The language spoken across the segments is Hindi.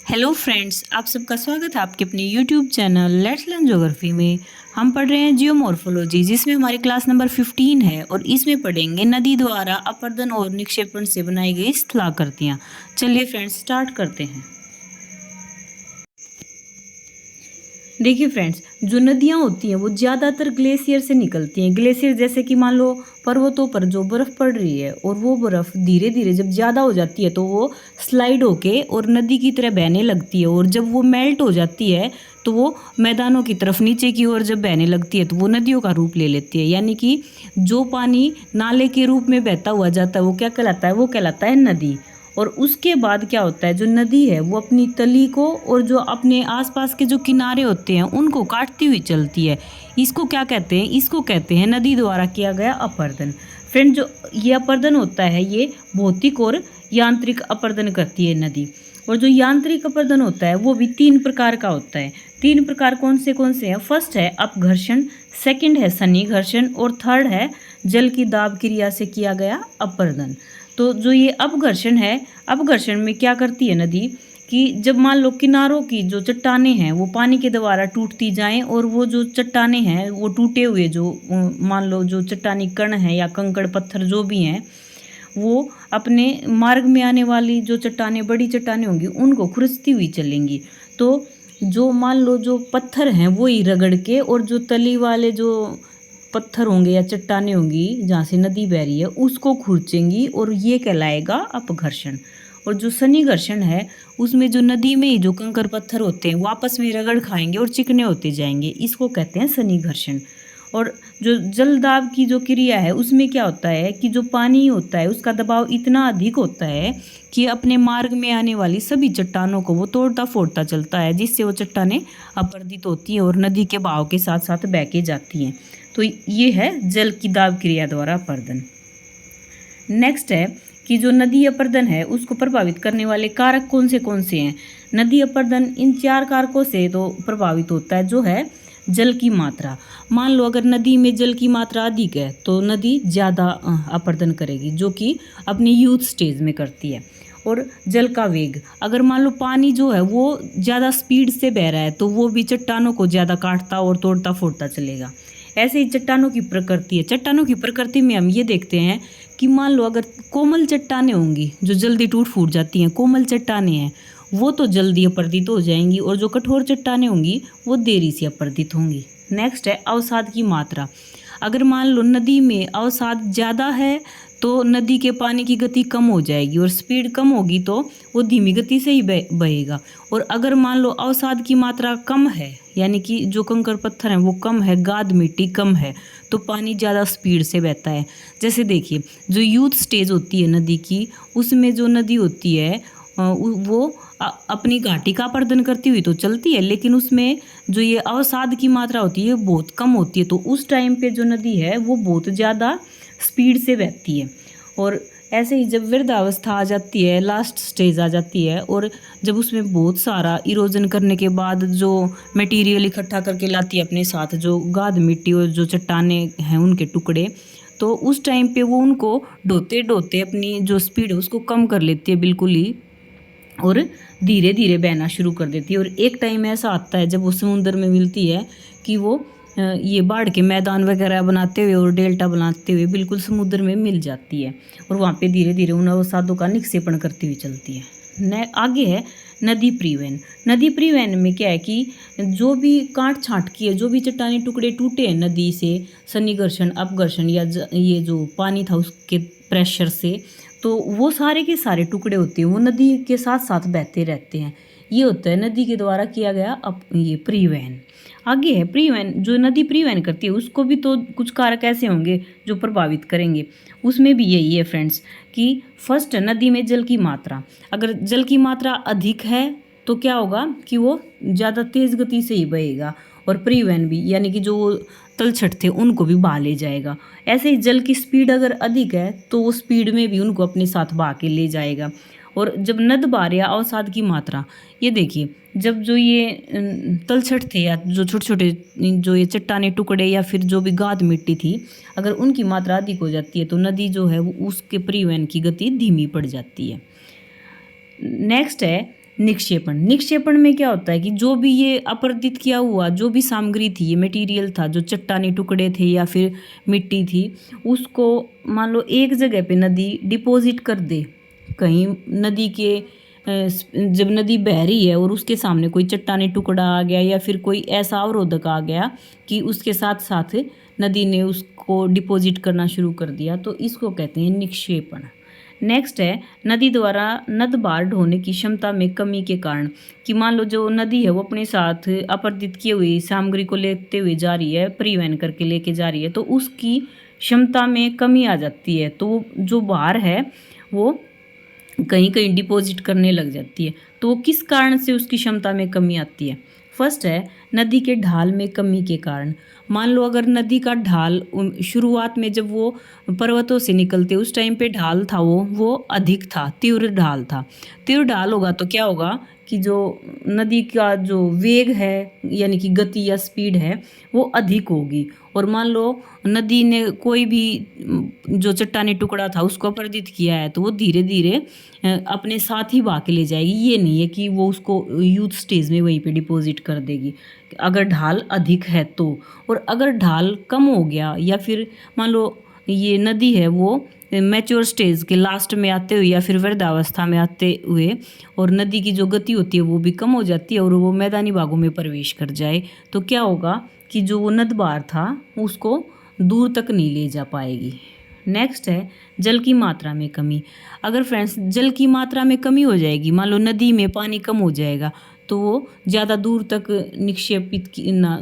हेलो फ्रेंड्स, आप सबका स्वागत है आपके अपने YouTube channel let's learn geography में। हम पढ़ रहे हैं जियोमॉर्फोलॉजी, जिसमें हमारी क्लास नंबर 15 है और इसमें पढ़ेंगे नदी द्वारा अपरदन और निक्षेपण से बनाई गई स्थलाकृतियाँ। चलिए फ्रेंड्स, स्टार्ट करते हैं। देखिए फ्रेंड्स, जो नदियाँ होती हैं वो ज़्यादातर ग्लेशियर से निकलती हैं। ग्लेशियर जैसे कि मान लो पर्वतों पर जो बर्फ़ पड़ रही है और वो बर्फ़ धीरे धीरे जब ज़्यादा हो जाती है तो वो स्लाइड होके और नदी की तरह बहने लगती है, और जब वो मेल्ट हो जाती है तो वो मैदानों की तरफ नीचे की ओर जब बहने लगती है तो वो नदियों का रूप ले लेती है। यानी कि जो पानी नाले के रूप में बहता हुआ जाता है वो क्या कहलाता है? वो कहलाता है नदी। और उसके बाद क्या होता है, जो नदी है वो अपनी तली को और जो अपने आसपास के जो किनारे होते हैं उनको काटती हुई चलती है। इसको क्या कहते हैं? इसको कहते हैं नदी द्वारा किया गया अपरदन। फ्रेंड, जो ये अपरदन होता है ये भौतिक और यांत्रिक अपरदन करती है नदी। और जो यांत्रिक अपरदन होता है वो भी 3 प्रकार का होता है। 3 प्रकार कौन से हैं? फर्स्ट है अपघर्षण, सेकंड है सन्निघर्षण और थर्ड है जल की दाब क्रिया से किया गया अपरदन। तो जो ये अपघर्षण है, अपघर्षण में क्या करती है नदी कि जब मान लो किनारों की जो चट्टानें हैं वो पानी के द्वारा टूटती जाएं और वो जो चट्टानें हैं वो टूटे हुए जो मान लो जो चट्टानी कण हैं या कंकड़ पत्थर जो भी हैं वो अपने मार्ग में आने वाली जो चट्टानें, बड़ी चट्टानें होंगी उनको खुरसती हुई चलेंगी। तो जो मान लो जो पत्थर हैं वो ही रगड़ के, और जो तली वाले जो पत्थर होंगे या चट्टानें होंगी जहाँ से नदी बह रही है उसको खुरचेंगी, और ये कहलाएगा अपघर्षण। और जो सन्निघर्षण है उसमें जो नदी में ही जो कंकर पत्थर होते हैं वो आपस में रगड़ खाएंगे और चिकने होते जाएंगे, इसको कहते हैं सन्निघर्षण। और जो जल दाब की जो क्रिया है उसमें क्या होता है कि जो पानी होता है उसका दबाव इतना अधिक होता है कि अपने मार्ग में आने वाली सभी चट्टानों को वो तोड़ता फोड़ता चलता है, जिससे वो चट्टानें अपरदित होती हैं और नदी के बहाव के साथ साथ बह के जाती हैं। तो ये है जल की दाब क्रिया द्वारा अपरदन। नेक्स्ट है कि जो नदी अपरदन है उसको प्रभावित करने वाले कारक कौन से हैं? नदी अपरदन इन 4 कारकों से तो प्रभावित होता है। जो है जल की मात्रा। मान लो अगर नदी में जल की मात्रा अधिक है तो नदी ज़्यादा अपरदन करेगी, जो कि अपनी यूथ स्टेज में करती है। और जल का वेग, अगर मान लो पानी जो है वो ज़्यादा स्पीड से बह रहा है तो वो भी चट्टानों को ज़्यादा काटता और तोड़ता फोड़ता चलेगा। ऐसे ही चट्टानों की प्रकृति है। चट्टानों की प्रकृति में हम ये देखते हैं कि मान लो अगर कोमल चट्टानें होंगी जो जल्दी टूट फूट जाती हैं, कोमल चट्टानें हैं वो तो जल्दी अपरदित हो जाएंगी, और जो कठोर चट्टानें होंगी वो देरी से अपरदित होंगी। नेक्स्ट है अवसाद की मात्रा। अगर मान लो नदी में अवसाद ज़्यादा है तो नदी के पानी की गति कम हो जाएगी, और स्पीड कम होगी तो वो धीमी गति से ही बहेगा। और अगर मान लो अवसाद की मात्रा कम है, यानी कि जो कंकर पत्थर हैं वो कम है, गाद मिट्टी कम है, तो पानी ज़्यादा स्पीड से बहता है। जैसे देखिए, जो यूथ स्टेज होती है नदी की, उसमें जो नदी होती है वो अपनी घाटी का अपरदन करती हुई तो चलती है, लेकिन उसमें जो ये अवसाद की मात्रा होती है बहुत कम होती है। तो उस टाइम पे जो नदी है वो बहुत ज़्यादा स्पीड से बहती है। और ऐसे ही जब वृद्धावस्था आ जाती है, लास्ट स्टेज आ जाती है, और जब उसमें बहुत सारा इरोजन करने के बाद जो मटेरियल इकट्ठा करके लाती है अपने साथ, जो गाद मिट्टी और जो चट्टाने हैं उनके टुकड़े, तो उस टाइम पे वो उनको ढोते ढोते अपनी जो स्पीड है उसको कम कर लेती है बिल्कुल ही, और धीरे धीरे बहना शुरू कर देती है। और एक टाइम ऐसा आता है जब वो समुद्र में मिलती है कि वो ये बाढ़ के मैदान वगैरह बनाते हुए और डेल्टा बनाते हुए बिल्कुल समुद्र में मिल जाती है, और वहाँ पे धीरे धीरे उन अवसादों का निक्षेपण करती हुई चलती है। आगे है नदी परिवहन। नदी परिवहन में क्या है कि जो भी काट छाँट की है, जो भी चट्टानी टुकड़े टूटे हैं नदी से सन्निघर्षण अपघर्षण या ये जो पानी था उसके प्रेशर से, तो वो सारे के सारे टुकड़े होते हैं वो नदी के साथ साथ बहते रहते हैं। ये होता है नदी के द्वारा किया गया ये परिवहन। आगे है परिवहन। जो नदी परिवहन करती है उसको भी तो कुछ कारक ऐसे होंगे जो प्रभावित करेंगे। उसमें भी यही है फ्रेंड्स कि फर्स्ट नदी में जल की मात्रा। अगर जल की मात्रा अधिक है तो क्या होगा कि वो ज़्यादा तेज़ गति से ही बहेगा, और परिवहन भी, यानी कि जो तलछट थे उनको भी बहा ले जाएगा। ऐसे ही जल की स्पीड अगर अधिक है तो वो स्पीड में भी उनको अपने साथ बहा के ले जाएगा। और जब नद बार या अवसाद की मात्रा, ये देखिए, जब जो ये तलछट थे या जो छोटे छोटे जो ये चट्टाने टुकड़े या फिर जो भी गाद मिट्टी थी, अगर उनकी मात्रा अधिक हो जाती है तो नदी जो है वो उसके परिवहन की गति धीमी पड़ जाती है। नेक्स्ट है निक्षेपण। निक्षेपण में क्या होता है कि जो भी ये अपरदित किया हुआ जो भी सामग्री थी, ये मटेरियल था, जो चट्टानी टुकड़े थे या फिर मिट्टी थी, उसको मान लो एक जगह पे नदी डिपॉजिट कर दे। कहीं नदी के जब नदी बह रही है और उसके सामने कोई चट्टानी टुकड़ा आ गया या फिर कोई ऐसा अवरोधक आ गया कि उसके साथ साथ नदी ने उसको डिपॉजिट करना शुरू कर दिया, तो इसको कहते हैं निक्षेपण। नेक्स्ट है नदी द्वारा नद भार ढोने की क्षमता में कमी के कारण, कि मान लो जो नदी है वो अपने साथ अपरदित की हुई सामग्री को लेते हुए जा रही है, परिवहन करके लेके जा रही है, तो उसकी क्षमता में कमी आ जाती है, तो जो भार है वो कहीं कहीं डिपॉजिट करने लग जाती है। तो वो किस कारण से उसकी क्षमता में कमी आती है? फर्स्ट है नदी के ढाल में कमी के कारण। मान लो अगर नदी का ढाल शुरुआत में जब वो पर्वतों से निकलते उस टाइम पे ढाल था वो अधिक था, तीव्र ढाल था। तीव्र ढाल होगा तो क्या होगा कि जो नदी का जो वेग है यानी कि गति या स्पीड है वो अधिक होगी। और मान लो नदी ने कोई भी जो चट्टानी टुकड़ा था उसको अपरदित किया है तो वो धीरे धीरे अपने साथ ही बहा के ले जाएगी। ये नहीं है कि वो उसको यूथ स्टेज में वहीं पे डिपॉजिट कर देगी अगर ढाल अधिक है तो। और अगर ढाल कम हो गया या फिर मान लो ये नदी है वो मैच्योर स्टेज के लास्ट में आते हुए या फिर वृद्धावस्था में आते हुए और नदी की जो गति होती है वो भी कम हो जाती है और वो मैदानी भागों में प्रवेश कर जाए, तो क्या होगा कि जो वो नदबार था उसको दूर तक नहीं ले जा पाएगी। नेक्स्ट है जल की मात्रा में कमी। अगर फ्रेंड्स जल की मात्रा में कमी हो जाएगी, मान लो नदी में पानी कम हो जाएगा तो वो ज़्यादा दूर तक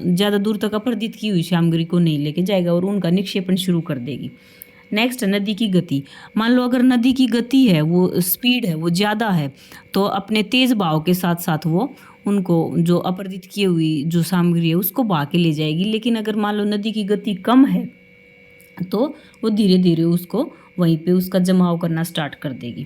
ज़्यादा दूर तक अपरदित की हुई सामग्री को नहीं लेके जाएगा और उनका निक्षेपण शुरू कर देगी। नेक्स्ट नदी की गति। मान लो अगर नदी की गति है वो स्पीड है वो ज़्यादा है तो अपने तेज़ बहाव के साथ साथ वो उनको जो अपरदित की हुई जो सामग्री है उसको बहा के ले जाएगी। लेकिन अगर मान लो नदी की गति कम है तो वो धीरे धीरे उसको वहीं पे उसका जमाव करना स्टार्ट कर देगी।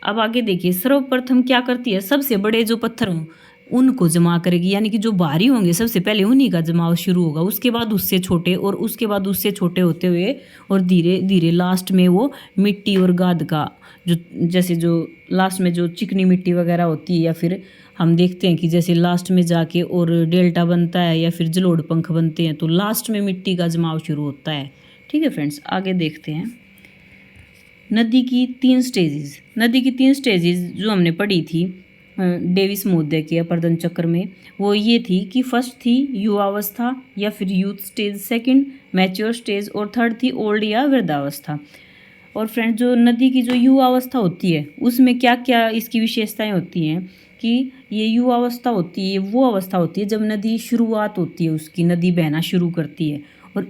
अब आगे देखिए सर्वप्रथम क्या करती है, सबसे बड़े जो पत्थर हों उनको जमा करेगी, यानी कि जो भारी होंगे सबसे पहले उन्हीं का जमाव शुरू होगा, उसके बाद उससे छोटे और उसके बाद उससे छोटे होते हुए और धीरे धीरे लास्ट में वो मिट्टी और गाद का जो जैसे जो लास्ट में जो चिकनी मिट्टी वगैरह होती है या फिर हम देखते हैं कि जैसे लास्ट में जाके और डेल्टा बनता है या फिर जलोढ़ पंख बनते हैं तो लास्ट में मिट्टी का जमाव शुरू होता है। ठीक है फ्रेंड्स, आगे देखते हैं नदी की 3 स्टेजेस। नदी की 3 स्टेजेस जो हमने पढ़ी थी डेविस महोदय के अपरदन चक्र में वो ये थी कि फर्स्ट थी युवावस्था या फिर youth stage, second mature stage और थर्ड थी ओल्ड या वृद्धावस्था। और फ्रेंड्स जो नदी की जो युवावस्था होती है उसमें क्या क्या इसकी विशेषताएं होती हैं कि ये युवावस्था होती है वो अवस्था होती है जब नदी शुरुआत होती है उसकी, नदी बहना शुरू करती है और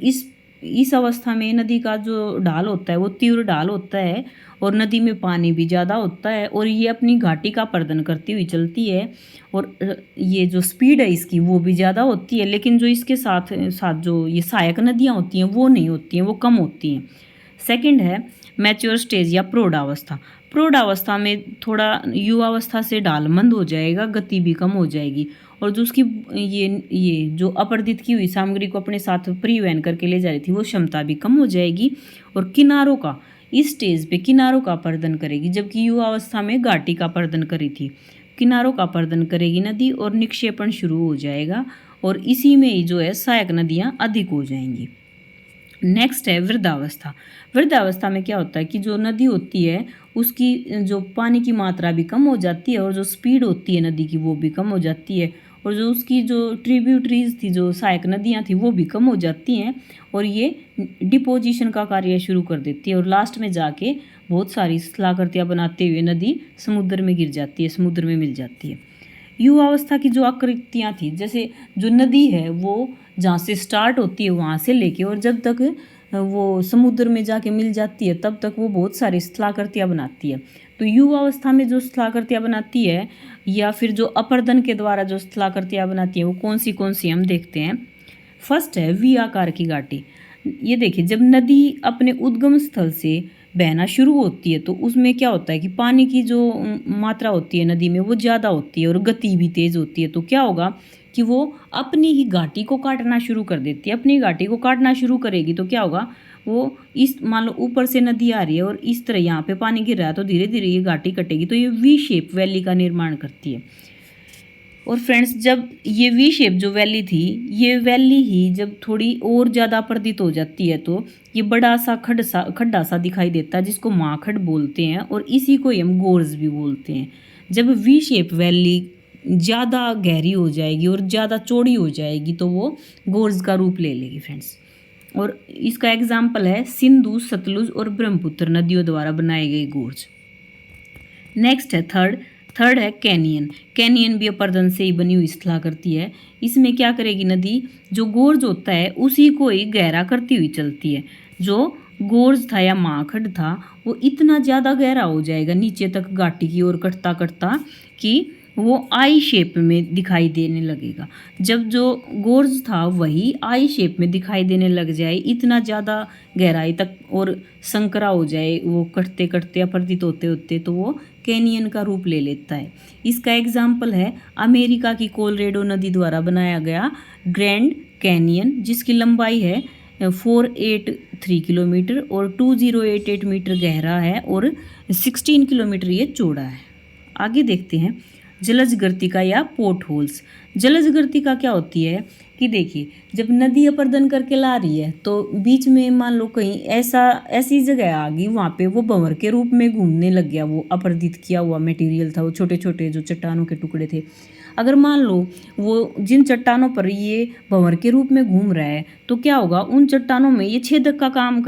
इस अवस्था में नदी का जो ढाल होता है वो तीव्र ढाल होता है और नदी में पानी भी ज़्यादा होता है और ये अपनी घाटी का पर्दन करती हुई चलती है और ये जो स्पीड है इसकी वो भी ज़्यादा होती है। लेकिन जो इसके साथ साथ जो ये सहायक नदियाँ होती हैं वो नहीं होती हैं, वो कम होती हैं। सेकंड है मैच्योर स्टेज या प्रौढ़ावस्था। प्रौढ़ावस्था में थोड़ा युवावस्था से ढाल मंद हो जाएगा, गति भी कम हो जाएगी और जो उसकी ये जो अपरदित की हुई सामग्री को अपने साथ परिवहन करके ले जा रही थी वो क्षमता भी कम हो जाएगी और किनारों का इस स्टेज पे किनारों का पर्दन करेगी, जबकि युवावस्था में घाटी का पर्दन करी थी। किनारों का पर्दन करेगी नदी और निक्षेपण शुरू हो जाएगा और इसी में ही जो है सहायक नदियाँ अधिक हो जाएंगी। नेक्स्ट है वृद्धावस्था। वृद्धावस्था में क्या होता है कि जो नदी होती है उसकी जो पानी की मात्रा भी कम हो जाती है और जो स्पीड होती है नदी की वो भी कम हो जाती है और जो उसकी जो ट्रिब्यूटरीज थी जो सहायक नदियाँ थी वो भी कम हो जाती हैं और ये डिपोजिशन का कार्य शुरू कर देती है और लास्ट में जाके बहुत सारी शिलाकृतियाँ बनाते हुए नदी समुद्र में गिर जाती है, समुद्र में मिल जाती है। युवावस्था की जो आकृतियाँ थी, जैसे जो नदी है वो जहाँ से स्टार्ट होती है वहाँ से लेके और जब तक वो समुद्र में जाके मिल जाती है तब तक वो बहुत सारी शिलाकृतियाँ बनाती है। तो युवावस्था में जो शिलाकृतियाँ बनाती है या फिर जो अपरदन के द्वारा जो शिलाकृतियाँ बनाती है वो कौन सी हम देखते हैं। फर्स्ट है वी आकार की घाटी। ये देखिए जब नदी अपने उद्गम स्थल से बहना शुरू होती है तो उसमें क्या होता है कि पानी की जो मात्रा होती है नदी में वो ज़्यादा होती है और गति भी तेज़ होती है। तो क्या होगा कि वो अपनी ही घाटी को काटना शुरू कर देती है। अपनी घाटी को काटना शुरू करेगी तो क्या होगा, वो इस मान लो ऊपर से नदी आ रही है और इस तरह यहाँ पे पानी गिर रहा है, तो धीरे धीरे ये घाटी कटेगी, तो ये वी शेप वैली का निर्माण करती है। और फ्रेंड्स, जब ये वी शेप जो वैली थी, ये वैली ही जब थोड़ी और ज़्यादा अपर्दित हो जाती है तो ये बड़ा सा खड्डा सा दिखाई देता है, जिसको माखड़ बोलते हैं, और इसी को हम गोर्ज भी बोलते हैं। जब वी शेप वैली ज़्यादा गहरी हो जाएगी और ज़्यादा चौड़ी हो जाएगी तो वो गोर्ज का रूप ले लेगी फ्रेंड्स। और इसका एग्जाम्पल है सिंधु, सतलुज और ब्रह्मपुत्र नदियों द्वारा बनाए गए गोर्ज। नेक्स्ट है थर्ड है कैनियन। कैनियन भी अपर्दन से ही बनी हुई स्थलाकृति है। इसमें क्या करेगी नदी, जो गोर्ज होता है उसी को ही गहरा करती हुई चलती है। जो गोर्ज था या माखड़ था वो इतना ज़्यादा गहरा हो जाएगा नीचे तक घाटी की ओर कटता कटता कि वो आई शेप में दिखाई देने लगेगा। जब जो गोर्ज था वही आई शेप में दिखाई देने लग जाए, इतना ज़्यादा गहराई तक और संकरा हो जाए, वो कटते कटते अपरदित होते होते, तो वो कैनियन का रूप ले लेता है। इसका एग्जाम्पल है अमेरिका की कोलोराडो नदी द्वारा बनाया गया ग्रैंड कैनियन, जिसकी लंबाई है 483 किलोमीटर और 2088 मीटर गहरा है और 16 किलोमीटर ये चौड़ा है। आगे देखते हैं जलज गर्तिका या पोर्ट होल्स। जलज गर्तिका क्या होती है कि देखिए, जब नदी अपर्दन करके ला रही है तो बीच में मान लो कहीं ऐसी जगह आ गई, वहाँ पे वो भंवर के रूप में घूमने लग गया, वो अपर्दित किया हुआ मटेरियल था, वो छोटे छोटे जो चट्टानों के टुकड़े थे। अगर मान लो वो जिन चट्टानों पर ये भंवर के रूप में घूम रहा है तो क्या होगा, उन चट्टानों में ये छेदक का काम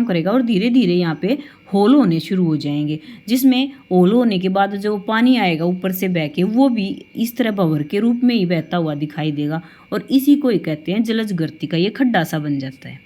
करेगा और धीरे धीरे यहाँ पे होल होने शुरू हो जाएंगे, जिसमें होल होने के बाद जो पानी आएगा ऊपर से बह के वो भी इस तरह भंवर के रूप में ही बहता हुआ दिखाई देगा, और इसी को ही कहते हैं जलज गर्तिका। ये खड्डा सा बन जाता है।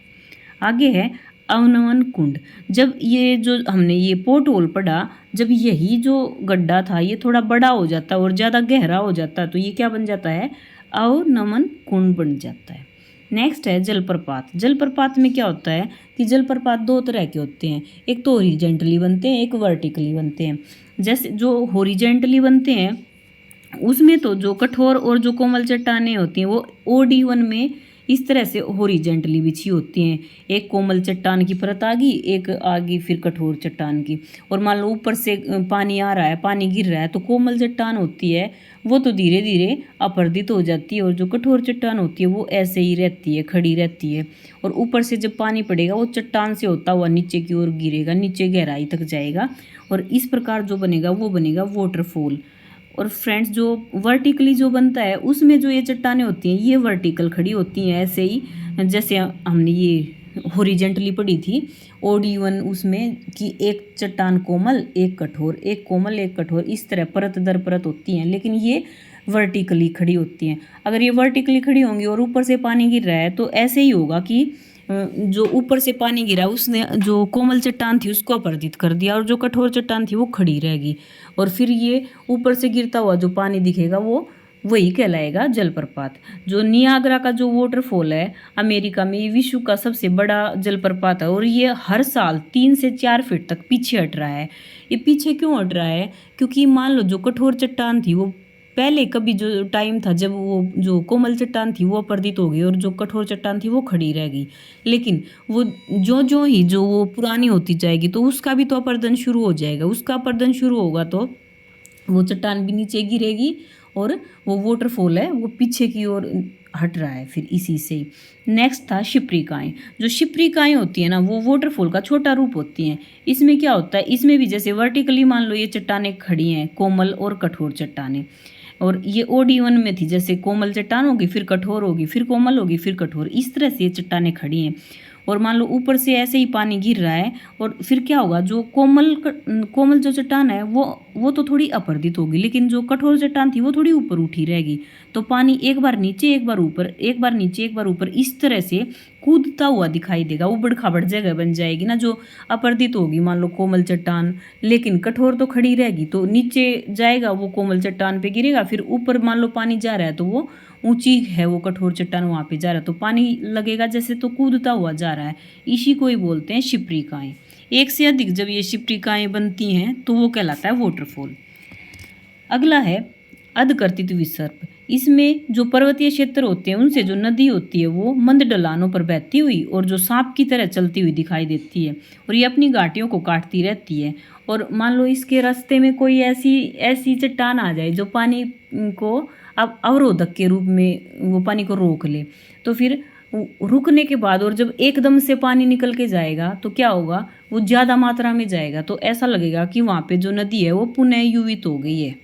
आगे है अवनमन कुंड। जब ये जो हमने ये पोर्ट होल पढ़ा, जब यही जो गड्ढा था ये थोड़ा बड़ा हो जाता और ज़्यादा गहरा हो जाता तो ये क्या बन जाता है, अवनमन कुंड बन जाता है। नेक्स्ट है जलप्रपात। जलप्रपात में क्या होता है कि जलप्रपात दो तरह के होते हैं, एक तो हॉरिजेंटली बनते हैं, एक वर्टिकली बनते हैं। जैसे जो हॉरिजेंटली बनते हैं उसमें तो जो कठोर और जो कोमल चट्टानें होती हैं वो OD1 में इस तरह से हॉरिजेंटली बिछी होती हैं। एक कोमल चट्टान की परत आ गई, एक आ गई फिर कठोर चट्टान की। और मान लो ऊपर से पानी आ रहा है, पानी गिर रहा है, तो कोमल चट्टान होती है वो तो धीरे धीरे अपरदित हो जाती है, और जो कठोर चट्टान होती है वो ऐसे ही रहती है, खड़ी रहती है। और ऊपर से जब पानी पड़ेगा वो चट्टान से होता हुआ नीचे की ओर गिरेगा, नीचे गहराई तक जाएगा, और इस प्रकार जो बनेगा वो बनेगा वाटरफॉल। और फ्रेंड्स, जो वर्टिकली जो बनता है उसमें जो ये चट्टानें होती हैं ये वर्टिकल खड़ी होती हैं, ऐसे ही जैसे हमने ये हॉरिजेंटली पढ़ी थी OD1 उसमें कि एक चट्टान कोमल, एक कठोर, एक कोमल, एक कठोर, इस तरह परत दर परत होती हैं, लेकिन ये वर्टिकली खड़ी होती हैं। अगर ये वर्टिकली खड़ी होंगी और ऊपर से पानी गिर रहा है तो ऐसे ही होगा कि जो ऊपर से पानी गिरा उसने जो कोमल चट्टान थी उसको अपरदित कर दिया, और जो कठोर चट्टान थी वो खड़ी रहेगी, और फिर ये ऊपर से गिरता हुआ जो पानी दिखेगा वो वही कहलाएगा जलप्रपात। जो नियाग्रा का जो वाटरफॉल है अमेरिका में, ये विश्व का सबसे बड़ा जलप्रपात है, और ये हर साल 3 से 4 फीट तक पीछे हट रहा है। ये पीछे क्यों हट रहा है, क्योंकि मान लो जो कठोर चट्टान थी वो पहले कभी जो टाइम था जब वो जो कोमल चट्टान थी वो अपरदित हो गई और जो कठोर चट्टान थी वो खड़ी रह गई, लेकिन वो जो ही जो वो पुरानी होती जाएगी तो उसका भी तो अपरदन शुरू हो जाएगा। उसका अपरदन शुरू होगा तो वो चट्टान भी नीचे गिरेगी और वो वाटरफॉल है वो पीछे की ओर हट रहा है फिर इसी से। नेक्स्ट था शिप्रिकाएँ। जो शिप्रिकाएँ होती है ना वो वाटरफॉल का छोटा रूप होती हैं। इसमें क्या होता है, इसमें भी जैसे वर्टिकली मान लो ये चट्टानें खड़ी हैं, कोमल और कठोर चट्टानें, और ये OD1 में थी, जैसे कोमल चट्टान होगी फिर कठोर होगी फिर कोमल होगी फिर कठोर, इस तरह से ये चट्टानें खड़ी हैं। और मान लो ऊपर से ऐसे ही पानी गिर रहा है और फिर क्या होगा, जो कोमल जो चट्टान है वो तो थोड़ी अपरदित होगी, लेकिन जो कठोर चट्टान थी वो थोड़ी ऊपर उठी रहेगी, तो पानी एक बार नीचे एक बार ऊपर, एक बार नीचे एक बार ऊपर, इस तरह से कूदता हुआ दिखाई देगा। उबड़ खाबड़ जगह बन जाएगी ना जो अपरदित होगी, मान लो कोमल चट्टान, लेकिन कठोर तो खड़ी रहेगी, तो नीचे जाएगा वो कोमल चट्टान पे गिरेगा, फिर ऊपर मान लो पानी जा रहा है तो वो ऊंची है वो कठोर चट्टान वहाँ पे जा रहा है तो पानी लगेगा जैसे, तो कूदता हुआ जा रहा है। इसी को ही बोलते हैं शिप्रिकाएँ। एक से अधिक जब ये शिप्रिकाएँ बनती हैं तो वो कहलाता है वाटरफॉल। अगला है अधकर्तित विसर्प। इसमें जो पर्वतीय क्षेत्र होते हैं उनसे जो नदी होती है वो मंद ढलानों पर बहती हुई और जो सांप की तरह चलती हुई दिखाई देती है, और ये अपनी घाटियों को काटती रहती है। और मान लो इसके रास्ते में कोई ऐसी ऐसी चट्टान आ जाए जो पानी को अब अवरोधक के रूप में वो पानी को रोक ले, तो फिर रुकने के बाद और जब एकदम से पानी निकल के जाएगा तो क्या होगा, वो ज़्यादा मात्रा में जाएगा, तो ऐसा लगेगा कि वहाँ पे जो नदी है वो पुनः युवित हो गई है।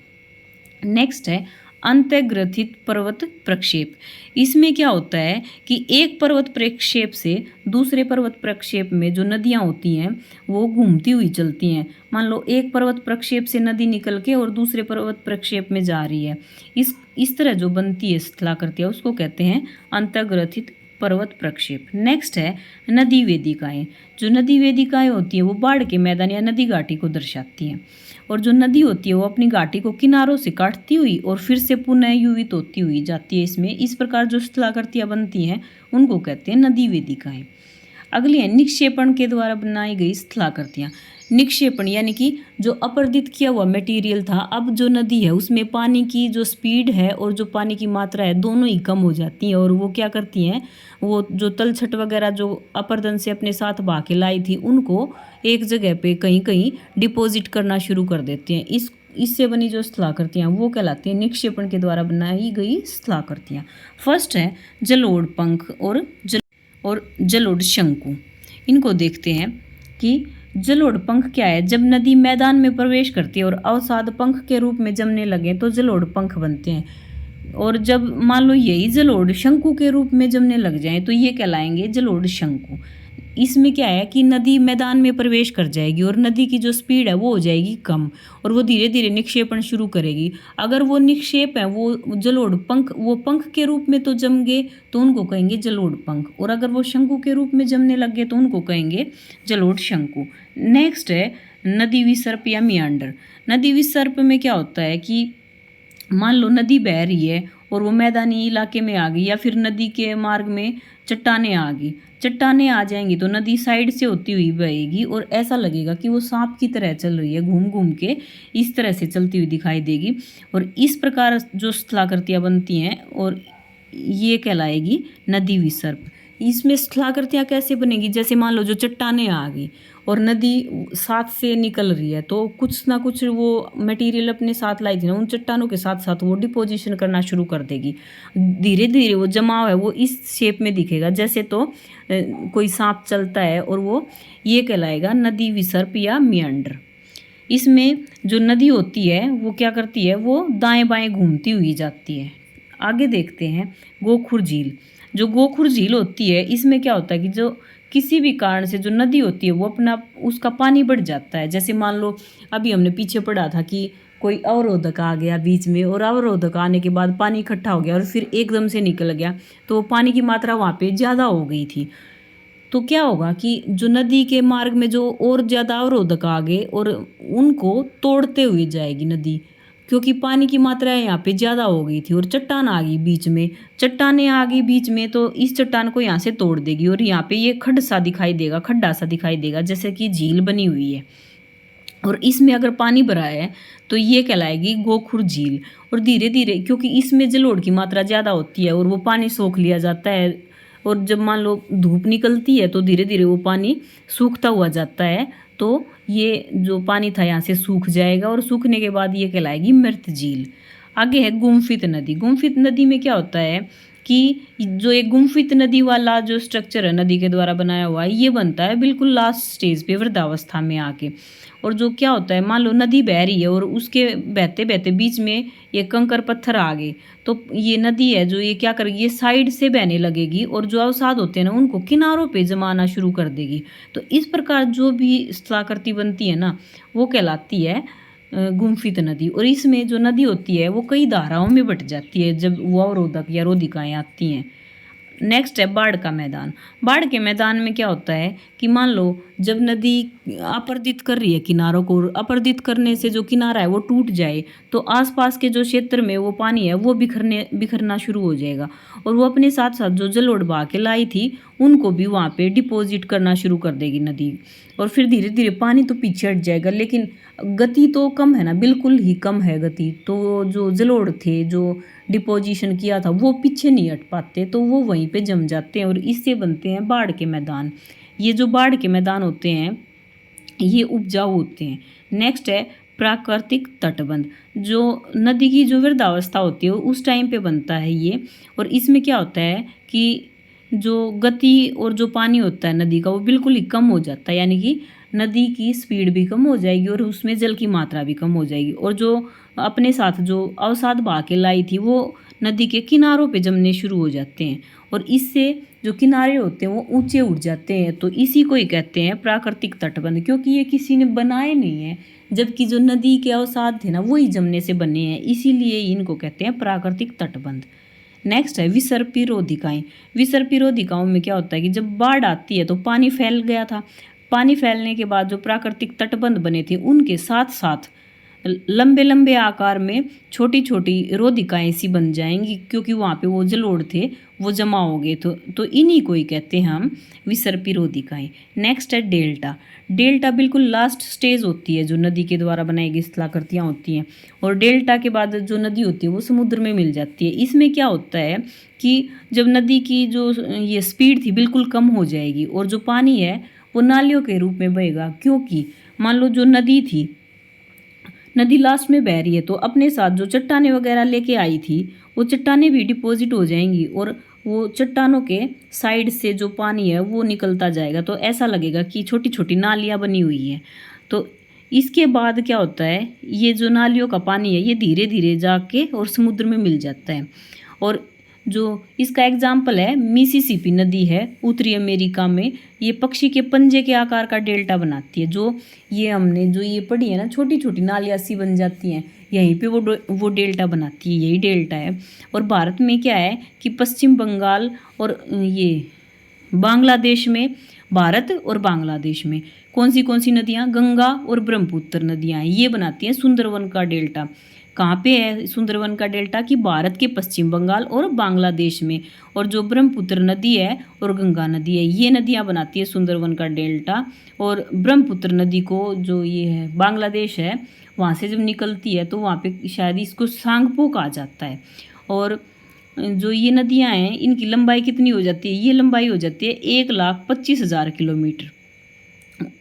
नेक्स्ट है अंतर्ग्रथित पर्वत प्रक्षेप। इसमें क्या होता है कि एक पर्वत प्रक्षेप से दूसरे पर्वत प्रक्षेप में जो नदियाँ होती हैं वो घूमती हुई चलती हैं। मान लो एक पर्वत प्रक्षेप से नदी निकल के और दूसरे पर्वत प्रक्षेप में जा रही है, इस तरह जो बनती है स्थलाकृतियाँ उसको कहते हैं अंतर्ग्रथित पर्वत प्रक्षेप। नेक्स्ट है नदी वेदिकाएँ। जो नदी वेदिकाएँ होती है वो बाढ़ के मैदान या नदी घाटी को दर्शाती हैं, और जो नदी होती है वो अपनी घाटी को किनारों से काटती हुई और फिर से पुनः युवित होती हुई जाती है। इसमें इस प्रकार जो स्थलाकृतियाँ बनती हैं उनको कहते हैं नदी वेदिकाएँ। अगली है निक्षेपण के द्वारा बनाई गई स्थलाकृतियाँ। निक्षेपण यानी कि जो अपर्दित किया हुआ मटेरियल था, अब जो नदी है उसमें पानी की जो स्पीड है और जो पानी की मात्रा है दोनों ही कम हो जाती हैं, और वो क्या करती हैं, वो जो तलछट वगैरह जो अपर्दन से अपने साथ बहा के लाई थी उनको एक जगह पे कहीं कहीं डिपॉजिट करना शुरू कर देती हैं। इससे बनी जो स्थलाकृतियाँ वो कहलाती हैं निक्षेपण के द्वारा बनाई गई स्थलाकृतियाँ। फर्स्ट है जलोढ़ पंख और जलोढ़ शंकु। इनको देखते हैं कि जलोढ़ पंख क्या है। जब नदी मैदान में प्रवेश करती है और अवसाद पंख के रूप में जमने लगे तो जलोढ़ पंख बनते हैं, और जब मान लो यही जलोढ़ शंकु के रूप में जमने लग जाएं तो ये कहलाएंगे जलोढ़ शंकु। इसमें क्या है कि नदी मैदान में प्रवेश कर जाएगी और नदी की जो स्पीड है वो हो जाएगी कम, और वो धीरे धीरे निक्षेपण शुरू करेगी। अगर वो निक्षेप है वो जलोढ़ पंख, वो पंख के रूप में तो जम गए तो उनको कहेंगे जलोढ़ पंख, और अगर वो शंकु के रूप में जमने लग गए तो उनको कहेंगे जलोढ़ शंकु। नेक्स्ट है नदी विसर्प या मियांडर। नदी विसर्प में क्या होता है कि मान लो नदी बह रही है और वो मैदानी इलाके में आ गई, या फिर नदी के मार्ग में चट्टानें आ गई, चट्टानें आ जाएंगी तो नदी साइड से होती हुई बहेगी और ऐसा लगेगा कि वो सांप की तरह चल रही है, घूम घूम के इस तरह से चलती हुई दिखाई देगी। और इस प्रकार जो स्थलाकृतियाँ बनती हैं और ये कहलाएगी नदी विसर्प। इसमें स्थलाकृतियाँ कैसे बनेगी, जैसे मान लो जो चट्टानें आ गई और नदी साथ से निकल रही है तो कुछ ना कुछ वो मटेरियल अपने साथ लाई थी ना, उन चट्टानों के साथ साथ वो डिपोजिशन करना शुरू कर देगी। धीरे धीरे वो जमाव है वो इस शेप में दिखेगा, जैसे तो कोई सांप चलता है, और वो ये कहलाएगा नदी विसर्प या मियांडर। इसमें जो नदी होती है वो क्या करती है, वो दाएं बाएं घूमती हुई जाती है। आगे देखते हैं गोखुर झील। जो गोखुर झील होती है इसमें क्या होता है कि जो किसी भी कारण से जो नदी होती है वो अपना उसका पानी बढ़ जाता है। जैसे मान लो अभी हमने पीछे पढ़ा था कि कोई अवरोधक आ गया बीच में, और अवरोधक आने के बाद पानी इकट्ठा हो गया और फिर एकदम से निकल गया, तो पानी की मात्रा वहाँ पे ज़्यादा हो गई थी। तो क्या होगा कि जो नदी के मार्ग में जो और ज़्यादा अवरोधक आ गए और उनको तोड़ते हुए जाएगी नदी, क्योंकि पानी की मात्रा यहाँ पे ज़्यादा हो गई थी। और चट्टान आ गई बीच में, चट्टानें आ गई बीच में तो इस चट्टान को यहाँ से तोड़ देगी और यहाँ पे ये खड्डा सा दिखाई देगा जैसे कि झील बनी हुई है। और इसमें अगर पानी भरा है तो ये कहलाएगी गोखुर झील। और धीरे धीरे क्योंकि इसमें जलोढ़ की मात्रा ज़्यादा होती है और वो पानी सोख लिया जाता है, और जब मान लो धूप निकलती है तो धीरे धीरे वो पानी सूखता हुआ जाता है, तो ये जो पानी था यहाँ से सूख जाएगा और सूखने के बाद ये कहलाएगी मृत झील। आगे है गुम्फित नदी। गुम्फित नदी में क्या होता है कि जो एक गुम्फित नदी वाला जो स्ट्रक्चर है नदी के द्वारा बनाया हुआ है ये बनता है बिल्कुल लास्ट स्टेज पे वृद्धावस्था में आके। और जो क्या होता है, मान लो नदी बह रही है और उसके बहते बहते बीच में ये कंकर पत्थर आ गए तो ये नदी है जो ये क्या करेगी, ये साइड से बहने लगेगी और जो अवसाद होते हैं ना उनको किनारों पे जमाना शुरू कर देगी। तो इस प्रकार जो भी स्थलाकृति बनती है ना वो कहलाती है गुम्फित नदी। और इसमें जो नदी होती है वो कई धाराओं में बट जाती है जब वो अवरोधक या रोधिकाएँ आती हैं। नेक्स्ट है बाढ़ का मैदान। बाढ़ के मैदान में क्या होता है कि मान लो जब नदी अपर्दित कर रही है किनारों को, अपर्दित करने से जो किनारा है वो टूट जाए तो आसपास के जो क्षेत्र में वो पानी है वो बिखरना शुरू हो जाएगा, और वो अपने साथ साथ जो जलोढ़ बहा के लाई थी उनको भी वहाँ पे डिपॉजिट करना शुरू कर देगी नदी। और फिर धीरे धीरे पानी तो पीछे हट जाएगा, लेकिन गति तो कम है ना, बिल्कुल ही कम है गति। तो जो जलोढ़ थे, जो डिपोजिशन किया था, वो पीछे नहीं हट पाते, तो वो वहीं पे जम जाते हैं और इससे बनते हैं बाढ़ के मैदान। ये जो बाढ़ के मैदान होते हैं ये उपजाऊ होते हैं। नेक्स्ट है प्राकृतिक तटबंध। जो नदी की जो वृद्धावस्था होती है उस टाइम पे बनता है ये। और इसमें क्या होता है कि जो गति और जो पानी होता है नदी का वो बिल्कुल ही कम हो जाता है, यानी कि नदी की स्पीड भी कम हो जाएगी और उसमें जल की मात्रा भी कम हो जाएगी। और जो अपने साथ जो अवसाद बहा के लाई थी वो नदी के किनारों पे जमने शुरू हो जाते हैं और इससे जो किनारे होते हैं वो ऊंचे उठ जाते हैं। तो इसी को ही कहते हैं प्राकृतिक तटबंध, क्योंकि ये किसी ने बनाए नहीं है, जबकि जो नदी के अवसाद थे ना वही जमने से बने हैं, इसीलिए इनको कहते हैं प्राकृतिक तटबंध। नेक्स्ट है विसर्पी रोधिकाएं। विसर्पी रोधिकाओं में क्या होता है कि जब बाढ़ आती है तो पानी फैल गया था, पानी फैलने के बाद जो प्राकृतिक तटबंध बने थे उनके साथ साथ लंबे लंबे आकार में छोटी छोटी रोधिकाएं सी बन जाएंगी, क्योंकि वहाँ पे वो जलोढ़ थे वो जमा हो गए। तो इन्हीं को ही कहते हैं हम विसर्पी रोधिकाएं। नेक्स्ट है डेल्टा। डेल्टा बिल्कुल लास्ट स्टेज होती है जो नदी के द्वारा बनाई गई स्थलाकृतियाँ होती हैं। और डेल्टा के बाद जो नदी होती है वो समुद्र में मिल जाती है। इसमें क्या होता है कि जब नदी की जो ये स्पीड थी बिल्कुल कम हो जाएगी और जो पानी है वो नालियों के रूप में बहेगा, क्योंकि मान लो जो नदी लास्ट में बह रही है तो अपने साथ जो चट्टानें वगैरह लेके आई थी वो चट्टानें भी डिपॉजिट हो जाएंगी और वो चट्टानों के साइड से जो पानी है वो निकलता जाएगा, तो ऐसा लगेगा कि छोटी छोटी नालियाँ बनी हुई हैं। तो इसके बाद क्या होता है, ये जो नालियों का पानी है ये धीरे धीरे जाके और समुद्र में मिल जाता है। और जो इसका एग्जाम्पल है मिसिसिपी नदी है उत्तरी अमेरिका में, ये पक्षी के पंजे के आकार का डेल्टा बनाती है। जो ये हमने जो ये पढ़ी है ना, छोटी छोटी नालियाँ सी बन जाती हैं, यहीं पे वो डेल्टा बनाती है, यही डेल्टा है। और भारत में क्या है कि पश्चिम बंगाल और ये बांग्लादेश में, भारत और बांग्लादेश में कौन सी नदियाँ, गंगा और ब्रह्मपुत्र नदियाँ हैं, ये बनाती हैं सुंदरवन का डेल्टा। कहाँ पे है सुंदरवन का डेल्टा? कि भारत के पश्चिम बंगाल और बांग्लादेश में। और जो ब्रह्मपुत्र नदी है और गंगा नदी है ये नदियाँ बनाती है सुंदरवन का डेल्टा। और ब्रह्मपुत्र नदी को जो ये है बांग्लादेश है वहाँ से जब निकलती है तो वहाँ पे शायद इसको सांगपो कहा जाता है। और जो ये नदियाँ हैं इनकी लंबाई कितनी हो जाती है? ये लंबाई हो जाती है 1,25,000 किलोमीटर।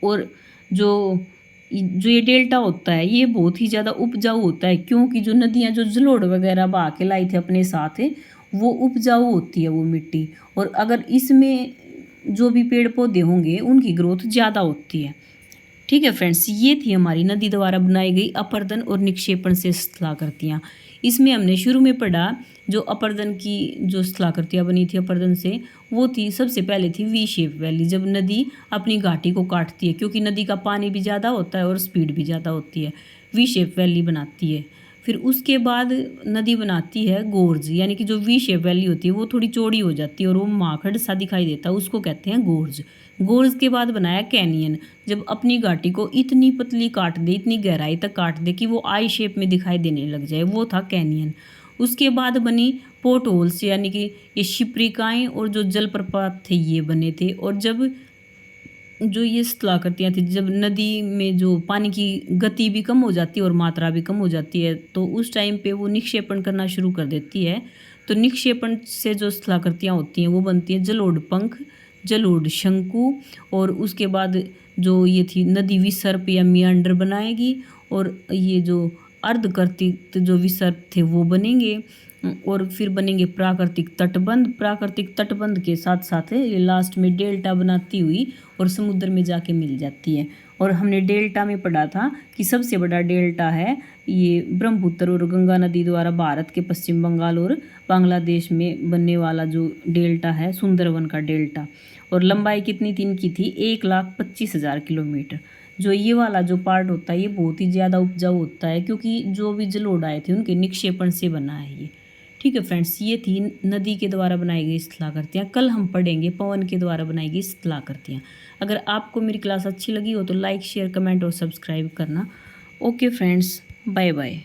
और जो ये डेल्टा होता है ये बहुत ही ज़्यादा उपजाऊ होता है, क्योंकि जो नदियाँ जो जलोढ़ वगैरह बहा के लाई थे अपने साथ वो उपजाऊ होती है वो मिट्टी। और अगर इसमें जो भी पेड़ पौधे होंगे उनकी ग्रोथ ज़्यादा होती है। ठीक है फ्रेंड्स, ये थी हमारी नदी द्वारा बनाई गई अपर्दन और निक्षेपण से स्थलाकृतियाँ। इसमें हमने शुरू में पढ़ा जो अपर्दन की जो स्थलाकृतियाँ बनी थी अपर्दन से, वो थी सबसे पहले थी वी शेप वैली, जब नदी अपनी घाटी को काटती है, क्योंकि नदी का पानी भी ज़्यादा होता है और स्पीड भी ज़्यादा होती है, वी शेप वैली बनाती है। फिर उसके बाद नदी बनाती है गोर्ज, यानी कि जो वी शेप वैली होती है वो थोड़ी चौड़ी हो जाती है और वो माखड़ सा दिखाई देता है, उसको कहते हैं गोर्ज। गोर्ज के बाद बनाया कैनियन, जब अपनी घाटी को इतनी पतली काट दे, इतनी गहराई तक काट दे कि वो आई शेप में दिखाई देने लग जाए, वो था कैनियन। उसके बाद बनी पोर्ट होल्स, यानी कि ये शिप्रिकाएँ और जो जलप्रपात थे ये बने थे। और जब जो ये स्थलाकृतियाँ थी, जब नदी में जो पानी की गति भी कम हो जाती है और मात्रा भी कम हो जाती है तो उस टाइम पे वो निक्षेपण करना शुरू कर देती है। तो निक्षेपण से जो स्थलाकृतियाँ होती हैं वो बनती है जलोढ़ पंख, जलोढ़ शंकु। और उसके बाद जो ये थी नदी विसर्प या मियांडर बनाएगी और ये जो अर्धकर्तित जो विसर्प थे वो बनेंगे। और फिर बनेंगे प्राकृतिक तटबंध। प्राकृतिक तटबंध के साथ साथ ये लास्ट में डेल्टा बनाती हुई और समुद्र में जाके मिल जाती है। और हमने डेल्टा में पढ़ा था कि सबसे बड़ा डेल्टा है ये ब्रह्मपुत्र और गंगा नदी द्वारा भारत के पश्चिम बंगाल और बांग्लादेश में बनने वाला जो डेल्टा है सुंदरवन का डेल्टा। और लंबाई कितनी थी इनकी? थी 1,25,000 किलोमीटर। जो ये वाला जो पार्ट होता है ये बहुत ही ज़्यादा उपजाऊ होता है, क्योंकि जो भी जलोढ़ आए थे उनके निक्षेपण से बना है ये। ठीक है फ्रेंड्स, ये थी नदी के द्वारा बनाई गई स्थलाकृतियाँ। कल हम पढ़ेंगे पवन के द्वारा बनाई गई स्थलाकृतियाँ। अगर आपको मेरी क्लास अच्छी लगी हो तो लाइक शेयर कमेंट और सब्सक्राइब करना। Okay friends, bye bye.